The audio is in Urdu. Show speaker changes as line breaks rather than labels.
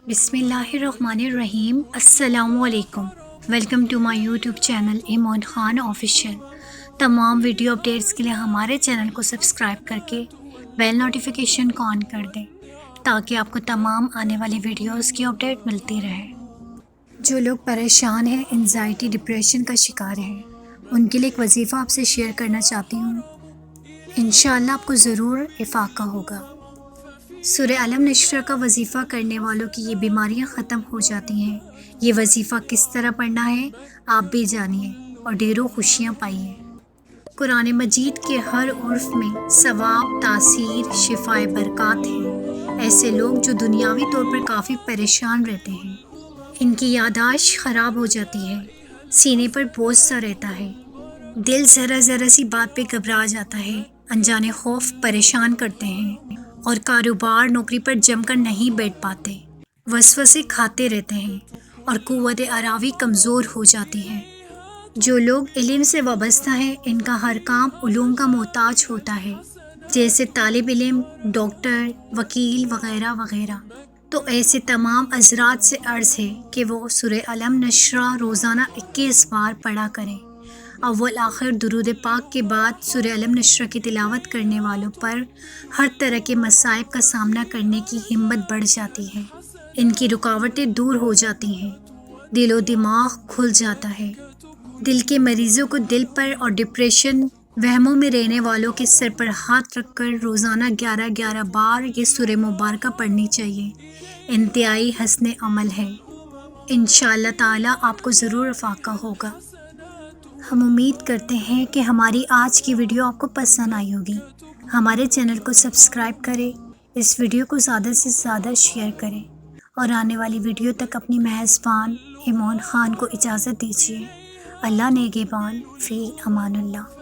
بسم اللہ الرحمن الرحیم۔ السلام علیکم۔ Welcome to my YouTube channel Iman Khan official. تمام ویڈیو اپڈیٹس کے لیے ہمارے چینل کو سبسکرائب کر کے بیل نوٹیفیکیشن کو آن کر دیں تاکہ آپ کو تمام آنے والی ویڈیوز کی اپڈیٹ ملتی رہے۔ جو لوگ پریشان ہیں، انزائٹی ڈپریشن کا شکار ہیں، ان کے لیے ایک وظیفہ آپ سے شیئر کرنا چاہتی ہوں۔ انشاءاللہ آپ کو ضرور افاقہ ہوگا۔ سورہ علم نشر کا وظیفہ کرنے والوں کی یہ بیماریاں ختم ہو جاتی ہیں۔ یہ وظیفہ کس طرح پڑھنا ہے آپ بھی جانیے اور ڈھیروں خوشیاں پائیے۔ قرآن مجید کے ہر حرف میں ثواب، تاثیر، شفاء برکات ہیں۔ ایسے لوگ جو دنیاوی طور پر کافی پریشان رہتے ہیں، ان کی یادداشت خراب ہو جاتی ہے، سینے پر بوجھ سا رہتا ہے، دل ذرا سی بات پہ گھبرا جاتا ہے، انجانے خوف پریشان کرتے ہیں اور کاروبار نوکری پر جم کر نہیں بیٹھ پاتے، وسوسے کھاتے رہتے ہیں اور قوت ارادی کمزور ہو جاتی ہے۔ جو لوگ علم سے وابستہ ہیں، ان کا ہر کام علوم کا محتاج ہوتا ہے، جیسے طالب علم، ڈاکٹر، وکیل وغیرہ وغیرہ۔ تو ایسے تمام حضرات سے عرض ہے کہ وہ سورہ علم نشر روزانہ 21 بار پڑھا کریں۔ اول آخر درود پاک کے بعد سورہ علم نشر کی تلاوت کرنے والوں پر ہر طرح کے مصائب کا سامنا کرنے کی ہمت بڑھ جاتی ہے، ان کی رکاوٹیں دور ہو جاتی ہیں، دل و دماغ کھل جاتا ہے۔ دل کے مریضوں کو دل پر اور ڈپریشن وہموں میں رہنے والوں کے سر پر ہاتھ رکھ کر روزانہ 11 بار یہ سورہ مبارکہ پڑھنی چاہیے۔ انتہائی حسن عمل ہے۔ انشاءاللہ تعالیٰ آپ کو ضرور افاقہ ہوگا۔ ہم امید کرتے ہیں کہ ہماری آج کی ویڈیو آپ کو پسند آئی ہوگی۔ ہمارے چینل کو سبسکرائب کریں، اس ویڈیو کو زیادہ سے زیادہ شیئر کریں اور آنے والی ویڈیو تک اپنی میزبان ایمان خان کو اجازت دیجیے۔ اللہ نگہبان، فی امان اللہ۔